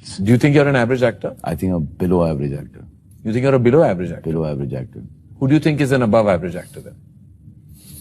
Do you think you're an average actor? I think a below average actor. You think you're a below average actor? Below average actor. Who do you think is an above average actor then?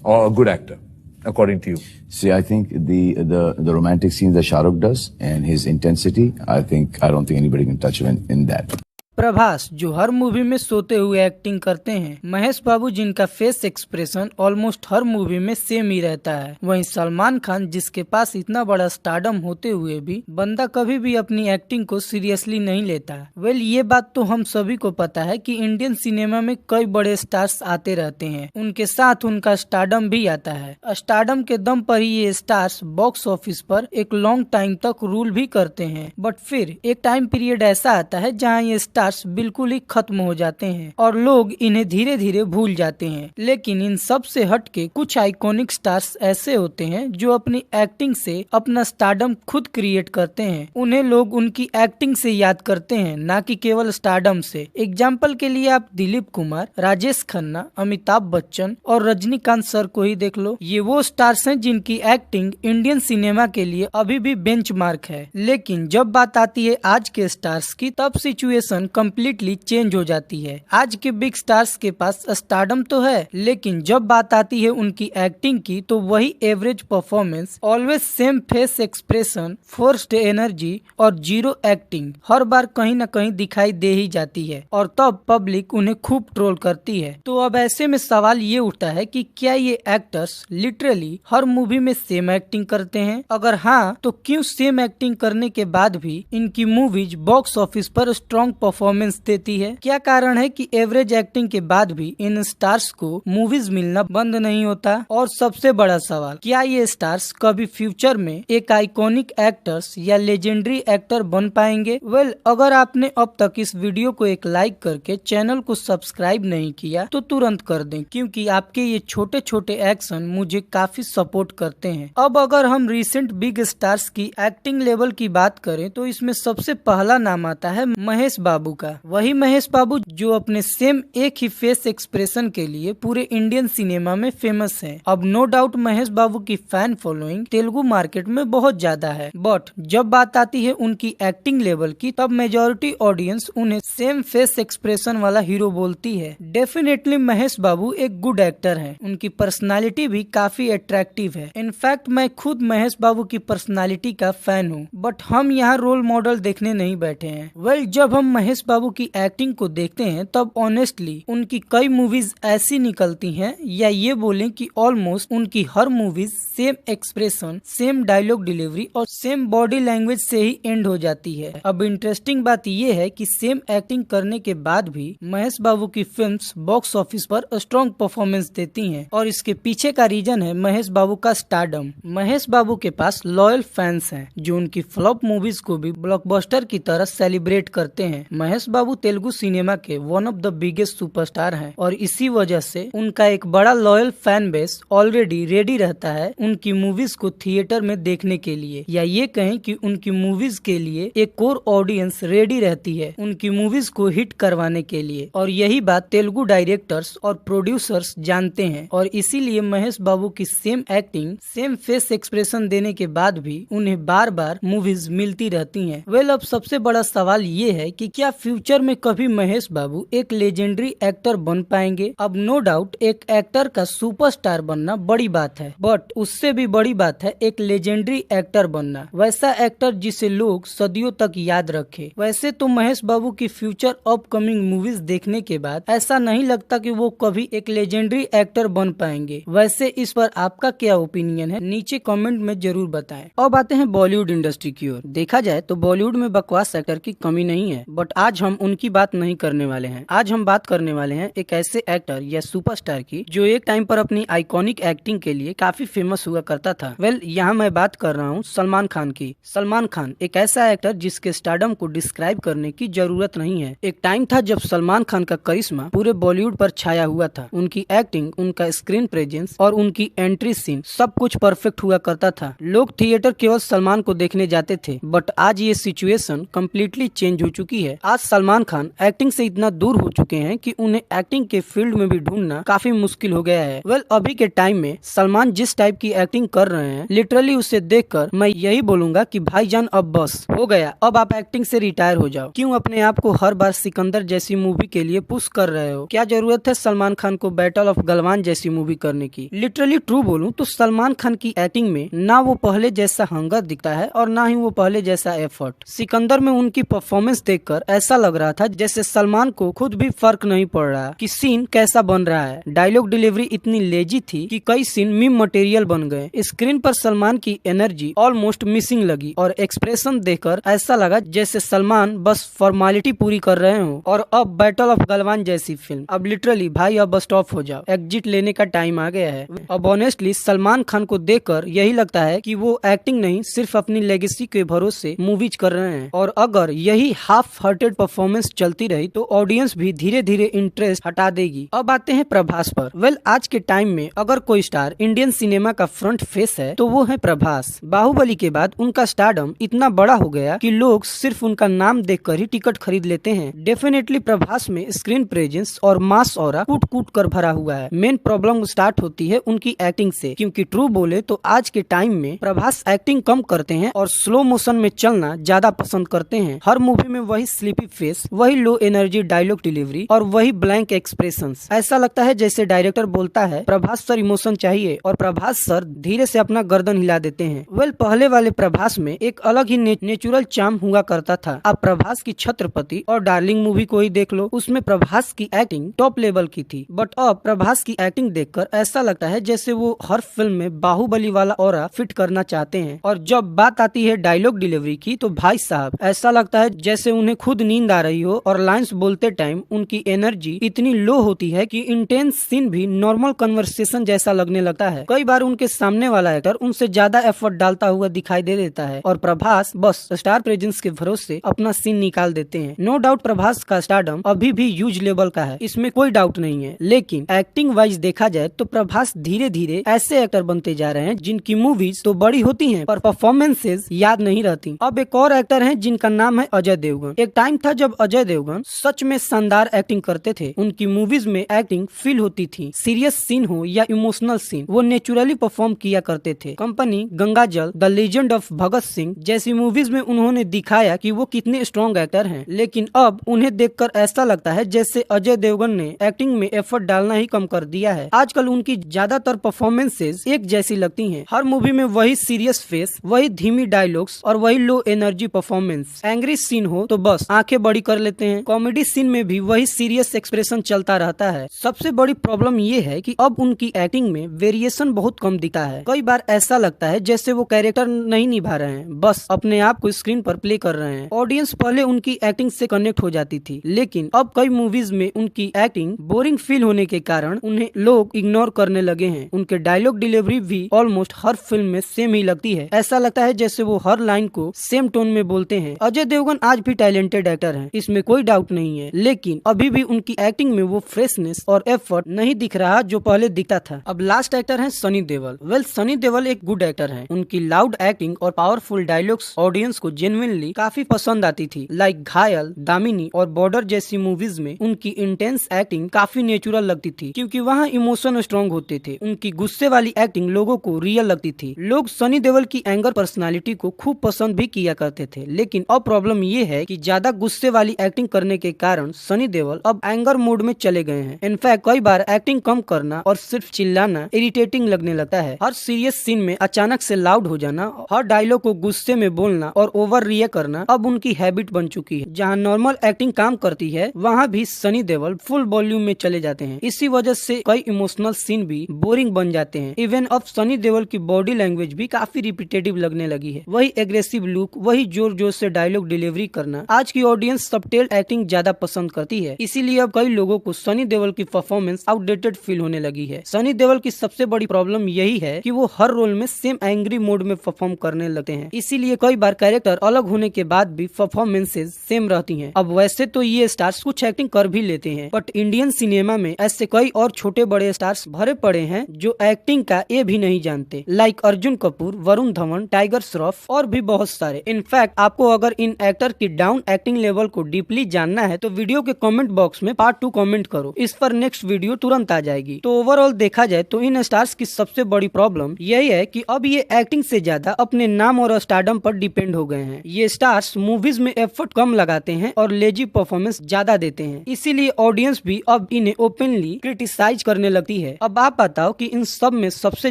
Or a good actor, according to you? See, I think the romantic scenes that Shah Rukh does and his intensity, I don't think anybody can touch him in that. Prabhas जो हर movie में सोते हुए acting करते हैं, महेश बाबू जिनका face expression almost हर movie में same ही रहता है, वहीं सलमान खान जिसके पास इतना बड़ा स्टारडम होते हुए भी बंदा कभी भी अपनी एक्टिंग को सीरियसली नहीं लेता। वेल ये बात तो हम सभी को पता है कि इंडियन सिनेमा में कई बड़े स्टार्स आते रहते हैं, उनके साथ उनका स्टारडम भी आता है। स्टारडम के दम पर ही ये स्टार्स बॉक्स ऑफिस पर एक लॉन्ग टाइम तक रूल भी करते हैं, बट फिर एक टाइम पीरियड ऐसा आता है जहाँ ये स्टार्स बिल्कुल ही खत्म हो जाते हैं और लोग इन्हें धीरे धीरे भूल जाते हैं। लेकिन इन सब से हटके कुछ आइकॉनिक स्टार्स ऐसे होते हैं जो अपनी एक्टिंग से अपना स्टारडम खुद क्रिएट करते हैं। उन्हें लोग उनकी एक्टिंग से याद करते हैं, ना कि केवल स्टारडम से। एग्जाम्पल के लिए आप दिलीप कुमार, राजेश खन्ना, अमिताभ बच्चन और रजनीकांत सर को ही देख लो। ये वो स्टार्स हैं जिनकी एक्टिंग इंडियन सिनेमा के लिए अभी भी बेंचमार्क है। लेकिन जब बात आती है आज के स्टार्स की, तब सिचुएशन कंप्लीटली चेंज हो जाती है। आज के बिग स्टार्स के पास स्टारडम तो है, लेकिन जब बात आती है उनकी एक्टिंग की, तो वही average performance, always same face expression, forced energy और जीरो एक्टिंग हर बार कहीं न कहीं दिखाई दे ही जाती है और तब पब्लिक उन्हें खूब ट्रोल करती है। तो अब ऐसे में सवाल ये उठता है कि क्या ये एक्टर्स लिटरली हर मूवी में सेम एक्टिंग करते हैं? अगर हाँ, तो क्यों सेम एक्टिंग करने के बाद भी इनकी मूवीज बॉक्स ऑफिस पर स्ट्रॉन्ग परफॉर्मेंस देती है? क्या कारण है कि एवरेज एक्टिंग के बाद भी इन स्टार्स को मूवीज मिलना बंद नहीं होता? और सबसे बड़ा सवाल, क्या ये स्टार्स कभी फ्यूचर में एक आइकॉनिक एक्टर्स या लेजेंडरी एक्टर बन पाएंगे? वेल, अगर आपने अब तक इस वीडियो को एक लाइक करके चैनल को सब्सक्राइब नहीं किया तो तुरंत कर दें, क्योंकि आपके ये छोटे छोटे एक्शन मुझे काफी सपोर्ट करते हैं। अब अगर हम रिसेंट बिग स्टार्स की एक्टिंग लेवल की बात करें तो इसमें सबसे पहला नाम आता है महेश बाबू का। वही महेश बाबू जो अपने सेम एक ही फेस एक्सप्रेशन के लिए पूरे इंडियन सिनेमा में फेमस है। अब नो डाउट महेश बाबू की फैन फॉलोइंग तेलुगु मार्केट में बहुत ज्यादा है, बट जब बात आती है उनकी एक्टिंग लेवल की, तब मेजोरिटी ऑडियंस उन्हें सेम फेस एक्सप्रेशन वाला हीरो बोलती है। डेफिनेटली महेश बाबू एक गुड एक्टर है, उनकी पर्सनालिटी भी काफी अट्रैक्टिव है। इनफैक्ट मैं खुद महेश बाबू की पर्सनालिटी का फैन हूँ, बट हम यहाँ रोल मॉडल देखने नहीं बैठे हैं। वेल, जब हम महेश बाबू की एक्टिंग को देखते हैं तब ऑनेस्टली उनकी कई मूवीज ऐसी निकलती हैं, या ये बोलें कि ऑलमोस्ट उनकी हर movies same expression, same dialogue delivery और सेम बॉडी लैंग्वेज से ही एंड हो जाती है। अब इंटरेस्टिंग बात ये है कि सेम एक्टिंग करने के बाद भी महेश बाबू की फिल्म्स बॉक्स ऑफिस पर स्ट्रॉन्ग परफॉर्मेंस देती हैं, और इसके पीछे का रीजन है महेश बाबू का स्टारडम। महेश बाबू के पास लॉयल फैंस हैं जो उनकी फ्लॉप मूवीज को भी ब्लॉकबस्टर की तरह सेलिब्रेट करते हैं। महेश बाबू तेलुगु सिनेमा के one of the biggest superstar हैं, और इसी वजह से उनका एक बड़ा loyal fan base already ready रहता है उनकी मूवीज को थिएटर में देखने के लिए, या ये कहें कि उनकी मूवीज के लिए एक कोर ऑडियंस रेडी रहती है उनकी मूवीज को हिट करवाने के लिए। और यही बात तेलुगु डायरेक्टर्स और प्रोड्यूसर्स जानते हैं, और इसीलिए महेश बाबू की same acting, same face expression देने के बाद भी उन्हें बार बार मूवीज मिलती रहती हैं। वेल, अब सबसे बड़ा सवाल ये है कि क्या फ्यूचर में कभी महेश बाबू एक लेजेंडरी एक्टर बन पाएंगे? अब नो डाउट एक एक्टर का सुपरस्टार बनना बड़ी बात है, बट उससे भी बड़ी बात है एक लेजेंडरी एक्टर बनना, वैसा एक्टर जिसे लोग सदियों तक याद रखे। वैसे तो महेश बाबू की फ्यूचर अपकमिंग मूवीज देखने के बाद ऐसा नहीं लगता कि वो कभी एक लेजेंडरी एक्टर बन पाएंगे। वैसे इस पर आपका क्या ओपिनियन है, नीचे कमेंट में जरूर बताएं। अब आते हैं बॉलीवुड इंडस्ट्री की ओर। देखा जाए तो बॉलीवुड में बकवास एक्टर की कमी नहीं है, बट आज हम उनकी बात नहीं करने वाले हैं। आज हम बात करने वाले हैं एक ऐसे एक्टर या सुपरस्टार की जो एक टाइम पर अपनी आइकॉनिक एक्टिंग के लिए काफी फेमस हुआ करता था। वेल, यहाँ मैं बात कर रहा हूँ सलमान खान की। सलमान खान एक ऐसा एक्टर जिसके स्टारडम को डिस्क्राइब करने की जरूरत नहीं है। एक टाइम था जब सलमान खान का करिश्मा पूरे बॉलीवुड पर छाया हुआ था। उनकी एक्टिंग, उनका स्क्रीन प्रेजेंस और उनकी एंट्री सीन सब कुछ परफेक्ट हुआ करता था। लोग थिएटर केवल सलमान को देखने जाते थे, बट आज ये सिचुएशन कम्प्लीटली चेंज हो चुकी है। आज सलमान खान एक्टिंग से इतना दूर हो चुके हैं कि उन्हें एक्टिंग के फील्ड में भी ढूंढना काफी मुश्किल हो गया है। अभी के टाइम में सलमान जिस टाइप की एक्टिंग कर रहे हैं, लिटरली उसे देखकर मैं यही बोलूंगा कि भाईजान अब बस हो गया, अब आप एक्टिंग से रिटायर हो जाओ। क्यों अपने आप को हर बार सिकंदर जैसी मूवी के लिए पुश कर रहे हो? क्या जरूरत है सलमान खान को बैटल ऑफ गलवान जैसी मूवी करने की? लिटरली ट्रू बोलूं तो सलमान खान की एक्टिंग में ना वो पहले जैसा हंगर दिखता है और ना ही वो पहले जैसा एफर्ट। सिकंदर में उनकी परफॉर्मेंस देखकर ऐसा लग रहा था जैसे सलमान को खुद भी फर्क नहीं पड़ रहा कि सीन कैसा बन रहा है। डायलॉग डिलीवरी इतनी लेजी थी कि कई सीन मीम मटेरियल बन गए। स्क्रीन पर सलमान की एनर्जी ऑलमोस्ट मिसिंग लगी और एक्सप्रेशन देखकर ऐसा लगा जैसे सलमान बस फॉर्मेलिटी पूरी कर रहे हो। और अब बैटल ऑफ गलवान जैसी फिल्म, अब लिटरली भाई अब स्टॉप हो जाओ, एग्जिट लेने का टाइम आ गया है। अब ऑनेस्टली सलमान खान को देखकर यही लगता है कि वो एक्टिंग नहीं सिर्फ अपनी लेगेसी के भरोसे मूवीज कर रहे हैं। और अगर यही हाफ हार्टेड परफॉर्मेंस चलती रही तो ऑडियंस भी धीरे धीरे इंटरेस्ट हटा देगी। अब आते हैं प्रभास पर। आज के टाइम में अगर कोई स्टार इंडियन सिनेमा का फ्रंट फेस है तो वो है प्रभास। बाहुबली के बाद उनका स्टारडम इतना बड़ा हो गया कि लोग सिर्फ उनका नाम देखकर ही टिकट खरीद लेते हैं। डेफिनेटली प्रभास में स्क्रीन प्रेजेंस और मास ऑरा कूट कूट कर भरा हुआ है। मेन प्रॉब्लम स्टार्ट होती है उनकी एक्टिंग से, क्योंकि ट्रू बोले तो आज के टाइम में प्रभास एक्टिंग कम करते हैं और स्लो मोशन में चलना ज्यादा पसंद करते हैं। हर मूवी में वही स्लीपी फेस, वही लो एनर्जी डायलॉग डिलीवरी और वही ब्लैंक एक्सप्रेशंस। ऐसा लगता है जैसे डायरेक्टर बोलता है प्रभास सर इमोशन चाहिए और प्रभास सर धीरे से अपना गर्दन हिला देते हैं। पहले वाले प्रभास में एक अलग ही नेचुरल चार्म हुआ करता था। अब प्रभास की छत्रपति और डार्लिंग मूवी को ही देख लो, उसमें प्रभास की एक्टिंग टॉप लेवल की थी। बट अब प्रभास की एक्टिंग देखकर ऐसा लगता है जैसे वो हर फिल्म में बाहुबली वाला ऑरा फिट करना चाहते हैं। और जब बात आती है डायलॉग डिलीवरी की तो भाई साहब ऐसा लगता है जैसे उन्हें खुद नींद आ रही हो और लाइंस बोलते टाइम उनकी एनर्जी इतनी लो होती है कि इंटेंस सीन भी नॉर्मल कन्वर्सेशन जैसा लगने लगता है। कई बार उनके सामने वाला एक्टर उनसे ज्यादा एफर्ट डालता हुआ दिखाई दे देता है और प्रभास बस स्टार प्रेजेंस के भरोसे अपना सीन निकाल देते हैं। नो डाउट प्रभास का स्टारडम अभी भी ह्यूज लेवल का है, इसमें कोई डाउट नहीं है। लेकिन एक्टिंग वाइज देखा जाए तो प्रभास धीरे धीरे ऐसे एक्टर बनते जा रहे हैं जिनकी मूवीज तो बड़ी होती हैं पर परफॉर्मेंसेज याद नहीं रहती। अब एक और एक्टर हैं जिनका नाम है अजय देवगन। एक टाइम था जब अजय देवगन सच में शानदार एक्टिंग करते थे। उनकी मूवीज में एक्टिंग फील होती थी, सीरियस सीन हो या इमोशनल सीन वो नेचुरली परफॉर्म किया करते थे। कंपनी, गंगाजल, the legend of Bhagat Singh जैसी मूवीज में उन्होंने दिखाया कि वो कितने स्ट्रॉन्ग एक्टर हैं। लेकिन अब उन्हें देखकर ऐसा लगता है जैसे अजय देवगन ने एक्टिंग में एफर्ट डालना ही कम कर दिया है। आजकल उनकी ज्यादातर परफॉर्मेंसेज एक जैसी लगती हैं। हर मूवी में वही सीरियस फेस, वही धीमी डायलॉग्स और वही low energy performance. Angry scene हो तो बस आंखें बड़ी कर लेते हैं। कॉमेडी सीन में भी वही सीरियस एक्सप्रेशन चलता रहता है। सबसे बड़ी प्रॉब्लम ये है कि अब उनकी एक्टिंग में वेरिएशन बहुत कम दिखता है। कई बार ऐसा लगता है जैसे वो कैरेक्टर नहीं निभा रहे हैं, बस अपने आप को स्क्रीन पर प्ले कर रहे हैं। ऑडियंस पहले उनकी एक्टिंग से कनेक्ट हो जाती थी, लेकिन अब कई मूवीज में उनकी एक्टिंग बोरिंग फील होने के कारण उन्हें लोग इग्नोर करने लगे हैं। उनके डायलॉग डिलीवरी भी ऑलमोस्ट हर फिल्म में सेम ही लगती है। ऐसा लगता है जैसे वो हर लाइन को सेम टोन में बोलते हैं। अजय देवगन आज भी टैलेंटेड एक्टर हैं, इसमें कोई डाउट नहीं है, लेकिन अभी भी उनकी एक्टिंग में वो फ्रेशनेस और एफर्ट नहीं दिख रहा जो पहले दिखता था। अब लास्ट एक्टर है सनी देओल। सनी देओल एक गुड एक्टर हैं। उनकी लाउड एक्टिंग और पावरफुल डायलॉग्स ऑडियंस को जेन्युइनली काफी पसंद आती थी। लाइक घायल, दामिनी और बॉर्डर जैसी मूवीज में उनकी इंटेंस एक्टिंग काफी नेचुरल लगती थी, क्योंकि वहाँ इमोशन स्ट्रॉन्ग होते थे। उनकी गुस्से वाली एक्टिंग लोगों को रियल लगती थी। लोग सनी देओल की एंगर पर्सनालिटी को खूब पसंद भी किया करते थे। लेकिन अब प्रॉब्लम ये है कि ज्यादा गुस्से वाली एक्टिंग करने के कारण सनी देओल अब एंगर मोड में चले गए हैं। इनफैक्ट कई बार एक्टिंग कम करना और सिर्फ चिल्लाना इरिटेटिंग लगने लगता है। हर सीरियस सीन में अचानक से लाउड हो जाना, हर डायलॉग को गुस्से में बोलना और ओवर रिएक्ट करना अब उनकी हैबिट बन चुकी है। जहाँ नॉर्मल एक्टिंग काम करती है वहाँ भी सनी देओल फुल वॉल्यूम में चले जाते हैं। इसी वजह से कई इमोशनल सीन भी बोरिंग बन जाते हैं। इवन अब सनी देओल की बॉडी लैंग्वेज भी काफी रिपीटेटिव लगने लगी है। वही एग्रेसिव लुक, वही जोर जोर से डायलॉग डिलीवरी करना आज की ऑडियंस सबटेल एक्टिंग ज्यादा पसंद करती है। इसीलिए अब कई लोगों को सनी देओल की परफॉर्मेंस आउटडेटेड फील होने लगी है। सनी देओल की सबसे बड़ी प्रॉब्लम यही है कि वो हर रोल में सेम एंग्री मोड में परफॉर्म करने लगते हैं। इसीलिए कई बार कैरेक्टर अलग होने के बाद भी परफॉर्मेंसेज सेम रहती हैं। अब वैसे तो ये स्टार्स कुछ एक्टिंग कर भी लेते हैं, बट इंडियन सिनेमा में ऐसे कई और छोटे बड़े स्टार्स भरे पड़े हैं जो एक्टिंग का ए भी नहीं जानते। लाइक अर्जुन कपूर, वरुण धवन, टाइगर श्रॉफ और भी बहुत सारे। इनफैक्ट आपको अगर इन एक्टर की डाउन एक्टिंग लेवल लेवल को डीपली जानना है तो वीडियो के कमेंट बॉक्स में पार्ट 2 कमेंट करो, इस पर नेक्स्ट वीडियो तुरंत आ जाएगी। तो ओवरऑल देखा जाए तो इन स्टार्स की सबसे बड़ी प्रॉब्लम यही है कि अब ये एक्टिंग से ज्यादा अपने नाम और स्टारडम पर डिपेंड हो गए हैं। ये स्टार्स मूवीज में एफर्ट कम लगाते हैं और लेजी परफॉर्मेंस ज्यादा देते हैं, इसीलिए ऑडियंस भी अब इन्हें ओपनली क्रिटिसाइज करने लगती है। अब आप बताओ कि इन सब में सबसे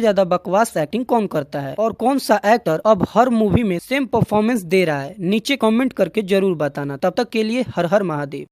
ज्यादा बकवास एक्टिंग कौन करता है और कौन सा एक्टर अब हर मूवी में सेम परफॉर्मेंस दे रहा है? नीचे कमेंट करके जरूर बताना। तब तक के लिए हर हर महादेव।